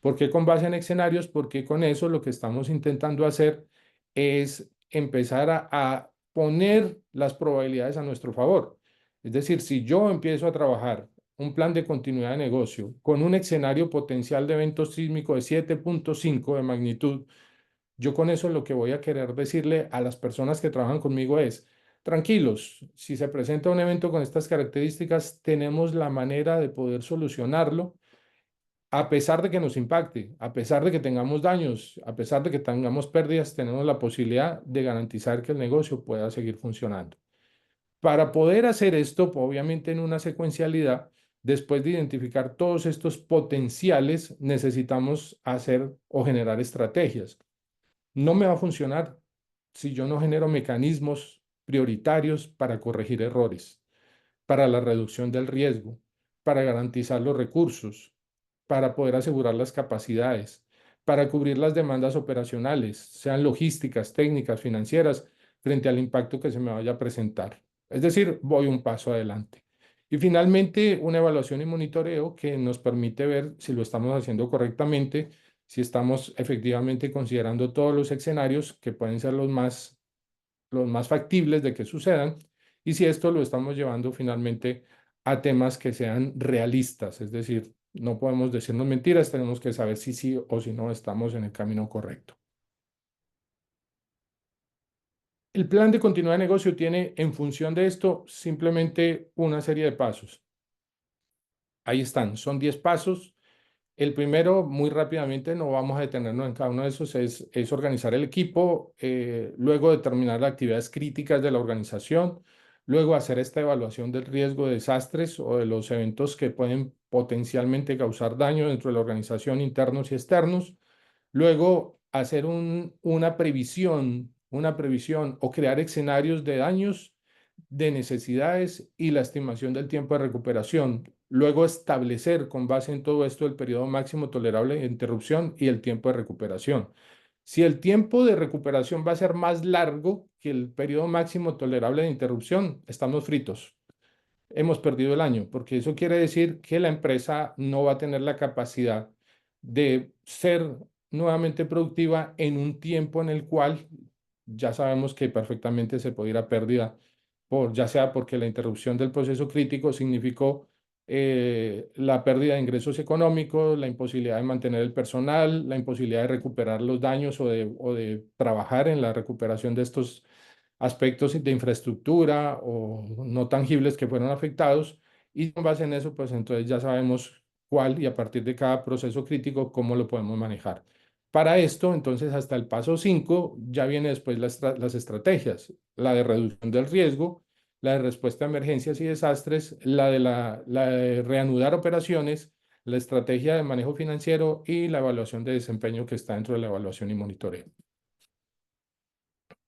¿Por qué con base en escenarios? Porque con eso lo que estamos intentando hacer es empezar a poner las probabilidades a nuestro favor. Es decir, si yo empiezo a trabajar un plan de continuidad de negocio con un escenario potencial de evento sísmico de 7.5 de magnitud, yo con eso lo que voy a querer decirle a las personas que trabajan conmigo es, tranquilos, si se presenta un evento con estas características, tenemos la manera de poder solucionarlo a pesar de que nos impacte, a pesar de que tengamos daños, a pesar de que tengamos pérdidas, tenemos la posibilidad de garantizar que el negocio pueda seguir funcionando. Para poder hacer esto, obviamente en una secuencialidad, después de identificar todos estos potenciales, necesitamos hacer o generar estrategias. No me va a funcionar si yo no genero mecanismos prioritarios para corregir errores, para la reducción del riesgo, para garantizar los recursos, para poder asegurar las capacidades, para cubrir las demandas operacionales, sean logísticas, técnicas, financieras, frente al impacto que se me vaya a presentar. Es decir, voy un paso adelante. Y finalmente, una evaluación y monitoreo que nos permite ver si lo estamos haciendo correctamente, si estamos efectivamente considerando todos los escenarios que pueden ser los más factibles de que sucedan y si esto lo estamos llevando finalmente a temas que sean realistas, es decir, no podemos decirnos mentiras, tenemos que saber si sí o si no estamos en el camino correcto. El plan de continuidad de negocio tiene en función de esto simplemente una serie de pasos. Ahí están, son 10 pasos. El primero, muy rápidamente, no vamos a detenernos en cada uno de esos, es organizar el equipo, luego determinar las actividades críticas de la organización, luego hacer esta evaluación del riesgo de desastres o de los eventos que pueden potencialmente causar daño dentro de la organización, internos y externos, luego hacer una previsión o crear escenarios de daños, de necesidades y la estimación del tiempo de recuperación. Luego establecer con base en todo esto el periodo máximo tolerable de interrupción y el tiempo de recuperación. Si el tiempo de recuperación va a ser más largo que el periodo máximo tolerable de interrupción, estamos fritos. Hemos perdido el año, porque eso quiere decir que la empresa no va a tener la capacidad de ser nuevamente productiva en un tiempo en el cual ya sabemos que perfectamente se puede ir a pérdida, ya sea porque la interrupción del proceso crítico significó la pérdida de ingresos económicos, la imposibilidad de mantener el personal, la imposibilidad de recuperar los daños o de trabajar en la recuperación de estos aspectos de infraestructura o no tangibles que fueron afectados y con base en eso, pues entonces ya sabemos cuál y a partir de cada proceso crítico cómo lo podemos manejar. Para esto, entonces, hasta el paso 5 ya viene después las estrategias, la de reducción del riesgo, la de respuesta a emergencias y desastres, la de reanudar operaciones, la estrategia de manejo financiero y la evaluación de desempeño que está dentro de la evaluación y monitoreo.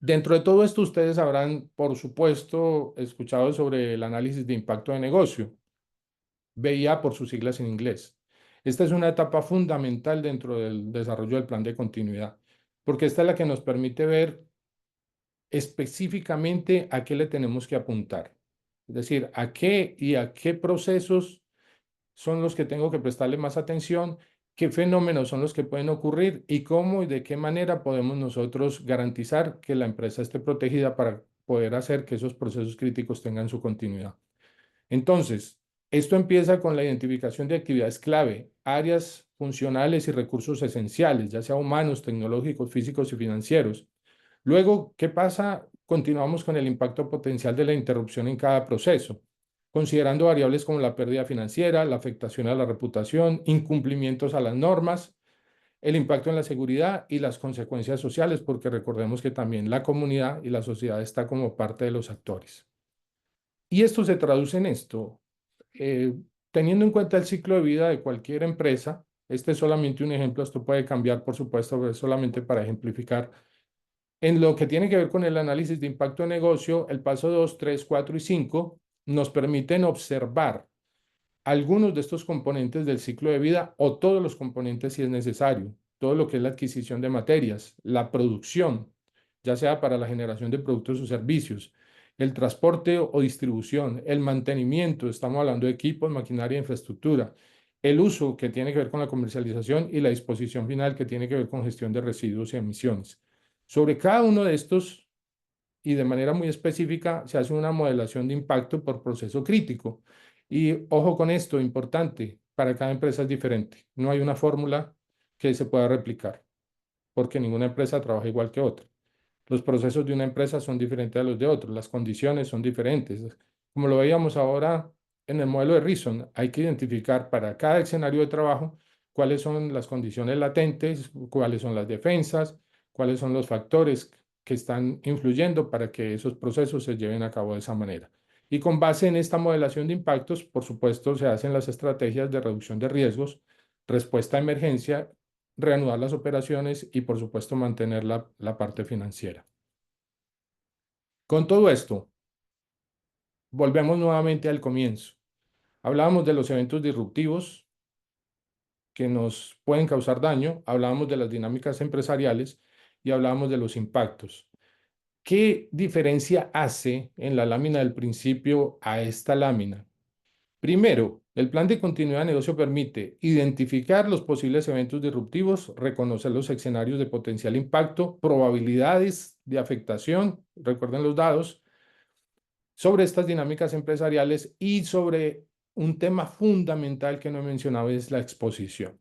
Dentro de todo esto, ustedes habrán, por supuesto, escuchado sobre el análisis de impacto de negocio, BIA por sus siglas en inglés. Esta es una etapa fundamental dentro del desarrollo del plan de continuidad, porque esta es la que nos permite ver específicamente a qué le tenemos que apuntar. Es decir, a qué y a qué procesos son los que tengo que prestarle más atención, qué fenómenos son los que pueden ocurrir y cómo y de qué manera podemos nosotros garantizar que la empresa esté protegida para poder hacer que esos procesos críticos tengan su continuidad. Entonces, esto empieza con la identificación de actividades clave, áreas funcionales y recursos esenciales, ya sea humanos, tecnológicos, físicos y financieros. Luego, ¿qué pasa? Continuamos con el impacto potencial de la interrupción en cada proceso, considerando variables como la pérdida financiera, la afectación a la reputación, incumplimientos a las normas, el impacto en la seguridad y las consecuencias sociales, porque recordemos que también la comunidad y la sociedad está como parte de los actores. Y esto se traduce en esto. eh, Teniendo en cuenta el ciclo de vida de cualquier empresa, este es solamente un ejemplo, esto puede cambiar, por supuesto, pero es solamente para ejemplificar. En lo que tiene que ver con el análisis de impacto de negocio, el paso 2, 3, 4 y 5 nos permiten observar algunos de estos componentes del ciclo de vida o todos los componentes si es necesario, todo lo que es la adquisición de materias, la producción, ya sea para la generación de productos o servicios, el transporte o distribución, el mantenimiento, estamos hablando de equipos, maquinaria e infraestructura, el uso que tiene que ver con la comercialización y la disposición final que tiene que ver con gestión de residuos y emisiones. Sobre cada uno de estos y de manera muy específica se hace una modelación de impacto por proceso crítico. Y ojo con esto, importante, para cada empresa es diferente. No hay una fórmula que se pueda replicar, porque ninguna empresa trabaja igual que otra. Los procesos de una empresa son diferentes a los de otros, las condiciones son diferentes. Como lo veíamos ahora en el modelo de Reason, hay que identificar para cada escenario de trabajo cuáles son las condiciones latentes, cuáles son las defensas, cuáles son los factores que están influyendo para que esos procesos se lleven a cabo de esa manera. Y con base en esta modelación de impactos, por supuesto, se hacen las estrategias de reducción de riesgos, respuesta a emergencia, reanudar las operaciones y, por supuesto, mantener la parte financiera. Con todo esto, volvemos nuevamente al comienzo. Hablábamos de los eventos disruptivos que nos pueden causar daño, hablábamos de las dinámicas empresariales y hablábamos de los impactos. ¿Qué diferencia hace en la lámina del principio a esta lámina? Primero, el plan de continuidad de negocio permite identificar los posibles eventos disruptivos, reconocer los escenarios de potencial impacto, probabilidades de afectación, recuerden los dados, sobre estas dinámicas empresariales y sobre un tema fundamental que no he mencionado es la exposición.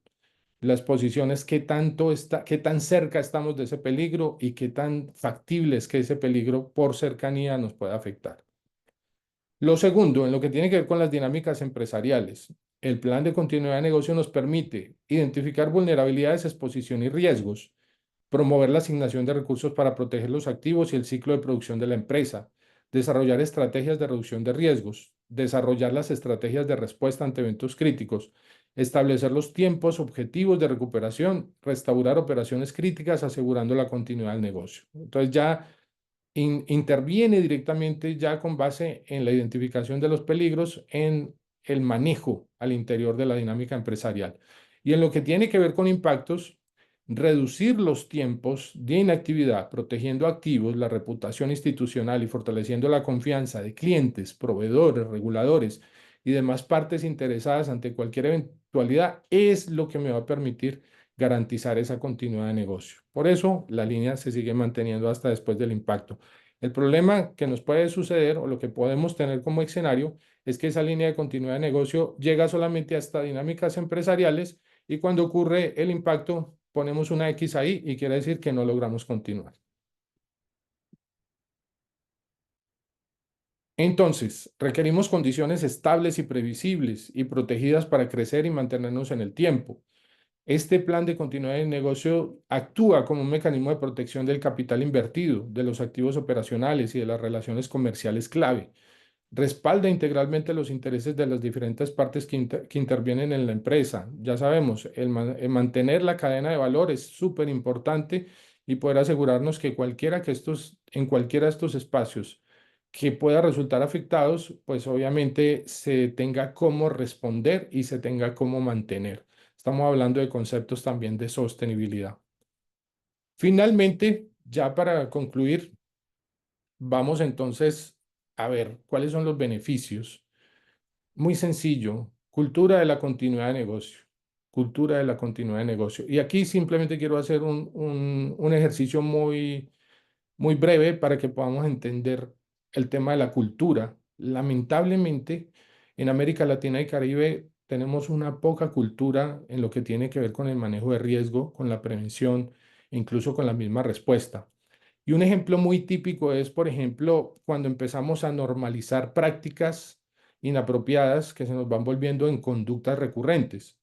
La exposición es qué tan cerca estamos de ese peligro y qué tan factible es que ese peligro por cercanía nos pueda afectar. Lo segundo, en lo que tiene que ver con las dinámicas empresariales, el plan de continuidad de negocio nos permite identificar vulnerabilidades, exposición y riesgos, promover la asignación de recursos para proteger los activos y el ciclo de producción de la empresa, desarrollar estrategias de reducción de riesgos, desarrollar las estrategias de respuesta ante eventos críticos, establecer los tiempos objetivos de recuperación, restaurar operaciones críticas asegurando la continuidad del negocio. Entonces ya interviene directamente ya con base en la identificación de los peligros en el manejo al interior de la dinámica empresarial. Y en lo que tiene que ver con impactos, reducir los tiempos de inactividad, protegiendo activos, la reputación institucional y fortaleciendo la confianza de clientes, proveedores, reguladores y demás partes interesadas ante cualquier eventualidad es lo que me va a permitir garantizar esa continuidad de negocio. Por eso la línea se sigue manteniendo hasta después del impacto. El problema que nos puede suceder o lo que podemos tener como escenario es que esa línea de continuidad de negocio llega solamente hasta dinámicas empresariales y cuando ocurre el impacto ponemos una X ahí y quiere decir que no logramos continuar. Entonces, requerimos condiciones estables y previsibles y protegidas para crecer y mantenernos en el tiempo. Este plan de continuidad de negocio actúa como un mecanismo de protección del capital invertido, de los activos operacionales y de las relaciones comerciales clave. Respalda integralmente los intereses de las diferentes partes que intervienen en la empresa. Ya sabemos, el mantener la cadena de valor es súper importante y poder asegurarnos que en cualquiera de estos espacios que pueda resultar afectados, pues obviamente se tenga cómo responder y se tenga cómo mantener. Estamos hablando de conceptos también de sostenibilidad. Finalmente, ya para concluir, vamos entonces a ver cuáles son los beneficios. Muy sencillo, Cultura de la continuidad de negocio. Cultura de la continuidad de negocio. Y aquí simplemente quiero hacer un ejercicio muy breve para que podamos entender el tema de la cultura. Lamentablemente, en América Latina y Caribe tenemos una poca cultura en lo que tiene que ver con el manejo de riesgo, con la prevención, incluso con la misma respuesta. Y un ejemplo muy típico es, por ejemplo, cuando empezamos a normalizar prácticas inapropiadas que se nos van volviendo en conductas recurrentes.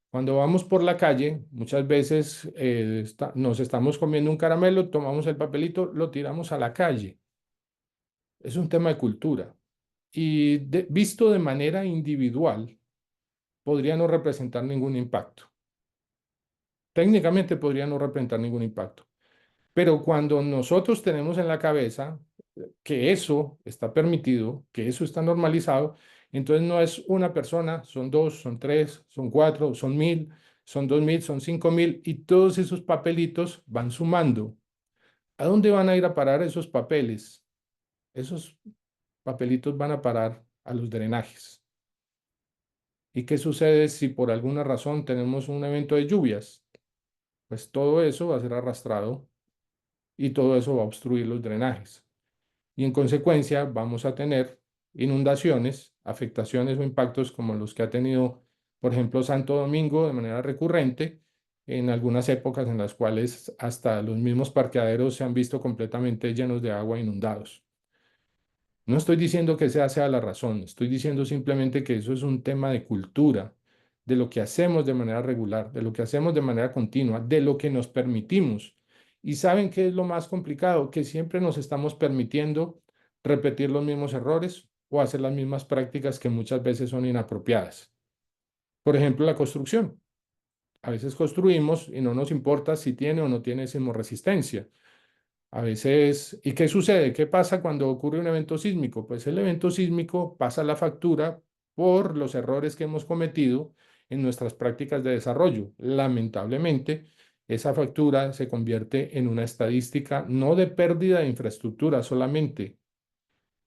Cuando vamos por la calle, muchas veces nos estamos comiendo un caramelo, tomamos el papelito, lo tiramos a la calle. Es un tema de cultura. Y visto de manera individual, podría no representar ningún impacto. Técnicamente podría no representar ningún impacto. Pero cuando nosotros tenemos en la cabeza que eso está permitido, que eso está normalizado, entonces no es una persona, son dos, son tres, son cuatro, son 1000, son 2000, son 5000 y todos esos papelitos van sumando. ¿A dónde van a ir a parar esos papeles? Esos papelitos van a parar a los drenajes. ¿Y qué sucede si por alguna razón tenemos un evento de lluvias? Pues todo eso va a ser arrastrado y todo eso va a obstruir los drenajes. Y en consecuencia vamos a tener inundaciones, afectaciones o impactos como los que ha tenido, por ejemplo, Santo Domingo de manera recurrente, en algunas épocas en las cuales hasta los mismos parqueaderos se han visto completamente llenos de agua, inundados. No estoy diciendo que esa sea la razón, estoy diciendo simplemente que eso es un tema de cultura, de lo que hacemos de manera regular, de lo que hacemos de manera continua, de lo que nos permitimos. ¿Y saben qué es lo más complicado? Que siempre nos estamos permitiendo repetir los mismos errores o hacer las mismas prácticas que muchas veces son inapropiadas. Por ejemplo, la construcción. A veces construimos y no nos importa si tiene o no tiene sismorresistencia. A veces, ¿y qué sucede? ¿Qué pasa cuando ocurre un evento sísmico? Pues el evento sísmico pasa la factura por los errores que hemos cometido en nuestras prácticas de desarrollo. Lamentablemente, esa factura se convierte en una estadística no de pérdida de infraestructura solamente,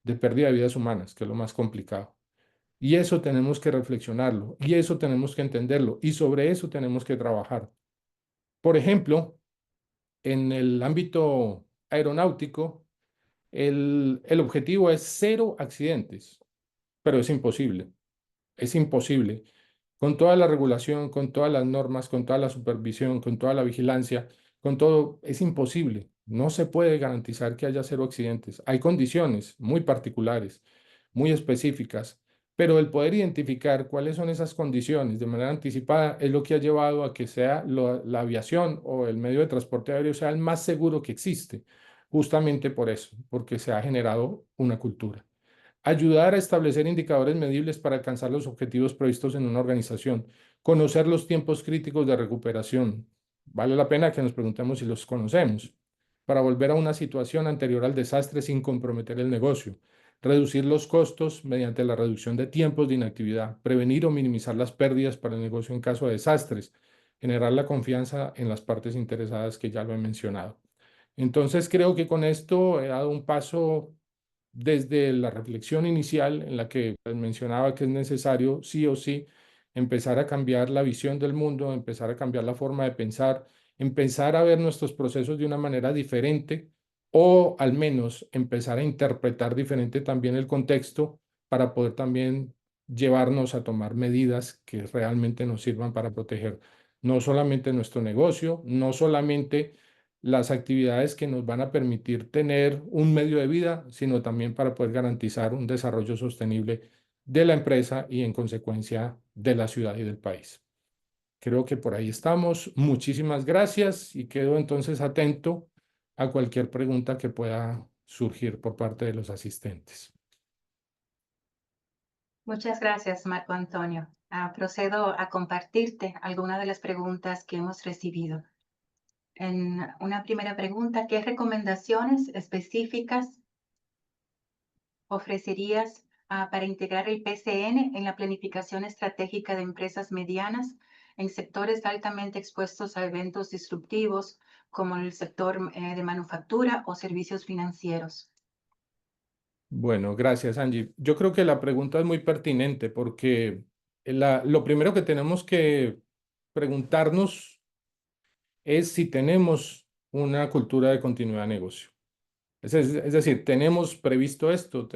de pérdida de vidas humanas, que es lo más complicado. Y eso tenemos que reflexionarlo, y eso tenemos que entenderlo, y sobre eso tenemos que trabajar. Por ejemplo, en el ámbito aeronáutico, el objetivo es cero accidentes, pero es imposible. Es imposible. Con toda la regulación, con todas las normas, con toda la supervisión, con toda la vigilancia, con todo, es imposible. No se puede garantizar que haya cero accidentes. Hay condiciones muy particulares, muy específicas, pero el poder identificar cuáles son esas condiciones de manera anticipada es lo que ha llevado a que sea la aviación o el medio de transporte aéreo sea el más seguro que existe, justamente por eso, porque se ha generado una cultura. Ayudar a establecer indicadores medibles para alcanzar los objetivos previstos en una organización. Conocer los tiempos críticos de recuperación. Vale la pena que nos preguntemos si los conocemos para volver a una situación anterior al desastre sin comprometer el negocio. Reducir los costos mediante la reducción de tiempos de inactividad. Prevenir o minimizar las pérdidas para el negocio en caso de desastres. Generar la confianza en las partes interesadas que ya lo he mencionado. Entonces creo que con esto he dado un paso desde la reflexión inicial en la que pues, mencionaba que es necesario sí o sí empezar a cambiar la visión del mundo, empezar a cambiar la forma de pensar, empezar a ver nuestros procesos de una manera diferente o al menos empezar a interpretar diferente también el contexto para poder también llevarnos a tomar medidas que realmente nos sirvan para proteger no solamente nuestro negocio, no solamente las actividades que nos van a permitir tener un medio de vida, sino también para poder garantizar un desarrollo sostenible de la empresa y en consecuencia de la ciudad y del país. Creo que por ahí estamos. Muchísimas gracias y quedo entonces atento a cualquier pregunta que pueda surgir por parte de los asistentes. Muchas gracias, Marco Antonio. Procedo a compartirte algunas de las preguntas que hemos recibido. En una primera pregunta, ¿qué recomendaciones específicas ofrecerías para integrar el PCN en la planificación estratégica de empresas medianas en sectores altamente expuestos a eventos disruptivos como el sector de manufactura o servicios financieros? Bueno, gracias, Angie. Yo creo que la pregunta es muy pertinente porque lo primero que tenemos que preguntarnos es si tenemos una cultura de continuidad de negocio. Es decir, tenemos previsto esto,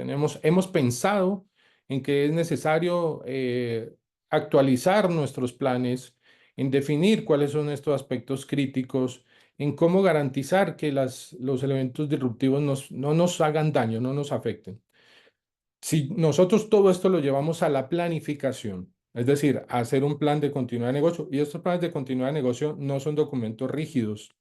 hemos pensado en que es necesario actualizar nuestros planes, en definir cuáles son estos aspectos críticos, en cómo garantizar que los elementos disruptivos no nos hagan daño, no nos afecten. Si nosotros todo esto lo llevamos a la planificación, es decir, a hacer un plan de continuidad de negocio, y estos planes de continuidad de negocio no son documentos rígidos,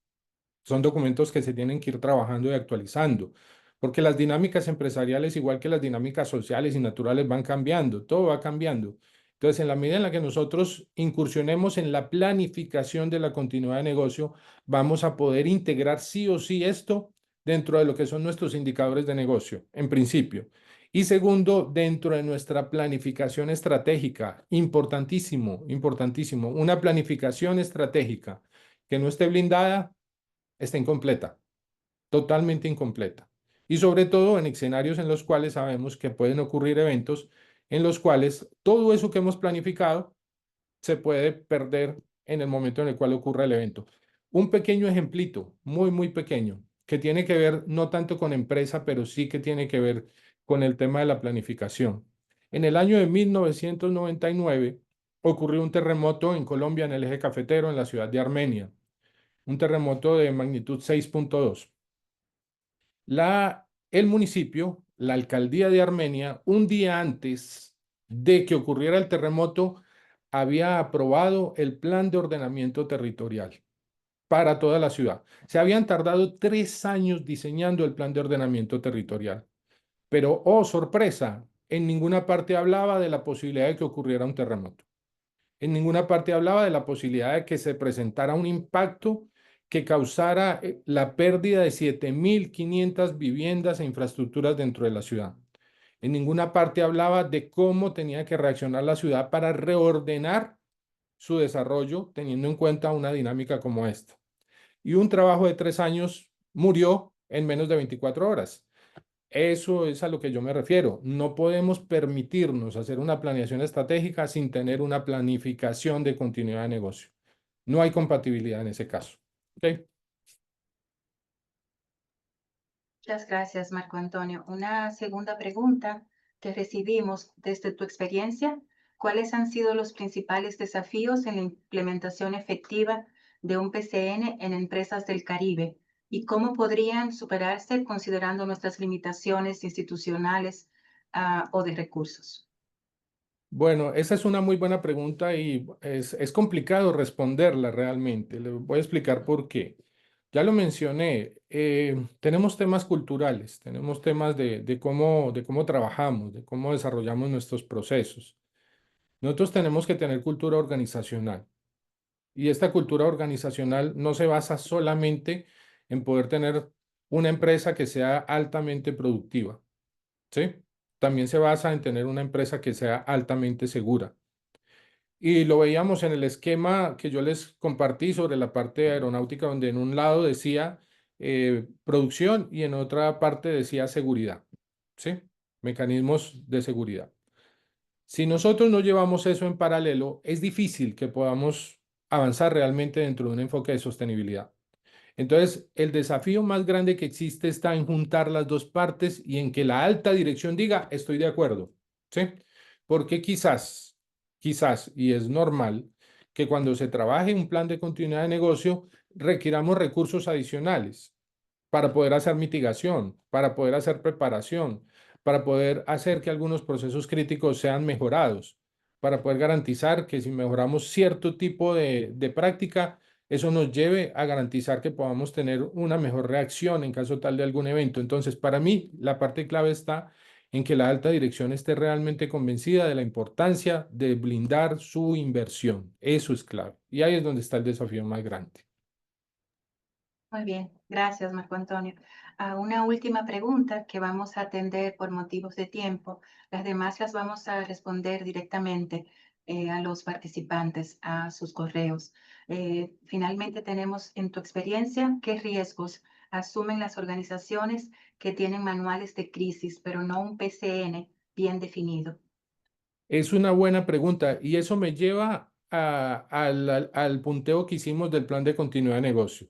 son documentos que se tienen que ir trabajando y actualizando, porque las dinámicas empresariales, igual que las dinámicas sociales y naturales, van cambiando, todo va cambiando. Entonces, en la medida en la que nosotros incursionemos en la planificación de la continuidad de negocio, vamos a poder integrar sí o sí esto dentro de lo que son nuestros indicadores de negocio, en principio. Y segundo, dentro de nuestra planificación estratégica, importantísimo, importantísimo, una planificación estratégica que no esté blindada está incompleta, totalmente incompleta. Y sobre todo en escenarios en los cuales sabemos que pueden ocurrir eventos en los cuales todo eso que hemos planificado se puede perder en el momento en el cual ocurra el evento. Un pequeño ejemplito, muy, muy pequeño, que tiene que ver no tanto con empresa, pero sí que tiene que ver con el tema de la planificación. En el año de 1999 ocurrió un terremoto en Colombia, en el eje cafetero, en la ciudad de Armenia, un terremoto de magnitud 6.2. El municipio, la alcaldía de Armenia, un día antes de que ocurriera el terremoto, había aprobado el plan de ordenamiento territorial para toda la ciudad. Se habían tardado 3 años diseñando el plan de ordenamiento territorial, pero, oh sorpresa, en ninguna parte hablaba de la posibilidad de que ocurriera un terremoto. En ninguna parte hablaba de la posibilidad de que se presentara un impacto que causara la pérdida de 7.500 viviendas e infraestructuras dentro de la ciudad. En ninguna parte hablaba de cómo tenía que reaccionar la ciudad para reordenar su desarrollo teniendo en cuenta una dinámica como esta. Y un trabajo de 3 años murió en menos de 24 horas. Eso es a lo que yo me refiero. No podemos permitirnos hacer una planeación estratégica sin tener una planificación de continuidad de negocio. No hay compatibilidad en ese caso. ¿Ok? Muchas gracias, Marco Antonio. Una segunda pregunta que recibimos desde tu experiencia, ¿cuáles han sido los principales desafíos en la implementación efectiva de un PCN en empresas del Caribe? ¿Y cómo podrían superarse considerando nuestras limitaciones institucionales, o de recursos? Bueno, esa es una muy buena pregunta y es complicado responderla realmente. Le voy a explicar por qué. Ya lo mencioné, tenemos temas culturales, tenemos temas de cómo trabajamos, de cómo desarrollamos nuestros procesos. Nosotros tenemos que tener cultura organizacional. Y esta cultura organizacional no se basa solamente en poder tener una empresa que sea altamente productiva, ¿sí? También se basa en tener una empresa que sea altamente segura. Y lo veíamos en el esquema que yo les compartí sobre la parte aeronáutica, donde en un lado decía producción y en otra parte decía seguridad, ¿sí? Mecanismos de seguridad. Si nosotros no llevamos eso en paralelo, es difícil que podamos avanzar realmente dentro de un enfoque de sostenibilidad. Entonces, el desafío más grande que existe está en juntar las dos partes y en que la alta dirección diga, estoy de acuerdo, ¿sí? Porque quizás, y es normal, que cuando se trabaje un plan de continuidad de negocio, requiramos recursos adicionales para poder hacer mitigación, para poder hacer preparación, para poder hacer que algunos procesos críticos sean mejorados, para poder garantizar que si mejoramos cierto tipo de práctica, eso nos lleve a garantizar que podamos tener una mejor reacción en caso tal de algún evento. Entonces, para mí, la parte clave está en que la alta dirección esté realmente convencida de la importancia de blindar su inversión. Eso es clave. Y ahí es donde está el desafío más grande. Muy bien, gracias, Marco Antonio. Una última pregunta que vamos a atender por motivos de tiempo. Las demás las vamos a responder directamente a los participantes, a sus correos. Finalmente, tenemos en tu experiencia, ¿qué riesgos asumen las organizaciones que tienen manuales de crisis, pero no un PCN bien definido? Es una buena pregunta y eso me lleva al punteo que hicimos del plan de continuidad de negocio.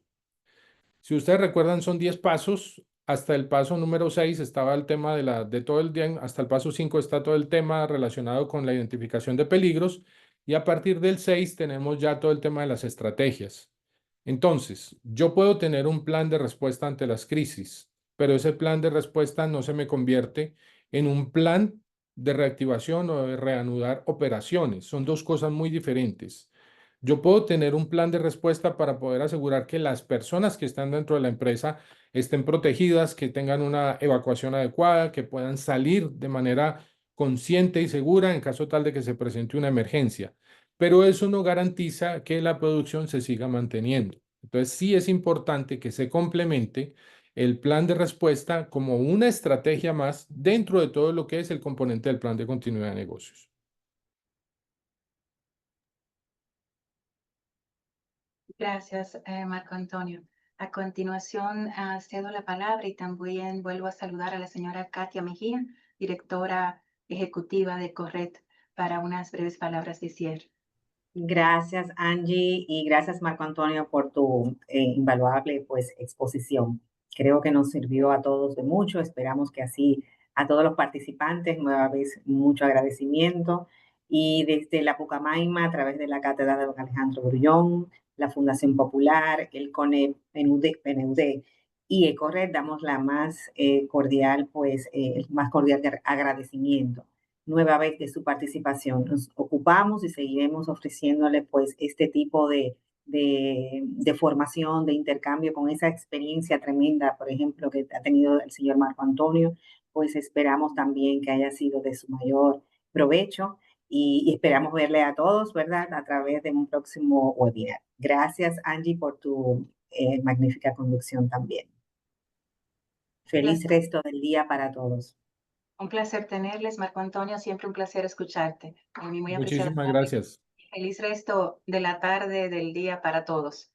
Si ustedes recuerdan, son 10 pasos. Hasta el paso número 6 estaba el tema de todo el día, hasta el paso 5 está todo el tema relacionado con la identificación de peligros y a partir del 6 tenemos ya todo el tema de las estrategias. Entonces, yo puedo tener un plan de respuesta ante las crisis, pero ese plan de respuesta no se me convierte en un plan de reactivación o de reanudar operaciones. Son dos cosas muy diferentes. Yo puedo tener un plan de respuesta para poder asegurar que las personas que están dentro de la empresa estén protegidas, que tengan una evacuación adecuada, que puedan salir de manera consciente y segura en caso tal de que se presente una emergencia. Pero eso no garantiza que la producción se siga manteniendo. Entonces, sí es importante que se complemente el plan de respuesta como una estrategia más dentro de todo lo que es el componente del plan de continuidad de negocios. Gracias, Marco Antonio. A continuación, cedo la palabra y también vuelvo a saludar a la señora Katia Mejía, directora ejecutiva de Corret, para unas breves palabras de cierre. Gracias, Angie, y gracias, Marco Antonio, por tu invaluable pues, exposición. Creo que nos sirvió a todos de mucho. Esperamos que así a todos los participantes, nueva vez, mucho agradecimiento. Y desde la Pucamaima, a través de la Cátedra de Don Alejandro Grullón, la Fundación Popular, el CONEP, PNUD y ECORRED, damos la más cordial, pues, el más cordial agradecimiento nueva vez de su participación. Nos ocupamos y seguiremos ofreciéndole pues este tipo de formación, de intercambio con esa experiencia tremenda, por ejemplo, que ha tenido el señor Marco Antonio, pues esperamos también que haya sido de su mayor provecho y esperamos verle a todos, ¿verdad?, a través de un próximo webinar. Gracias, Angie, por tu magnífica conducción también. Feliz resto del día para todos. Un placer tenerles, Marco Antonio, siempre un placer escucharte. A mí muy apreciada. Muchísimas gracias. Feliz resto de la tarde, del día para todos.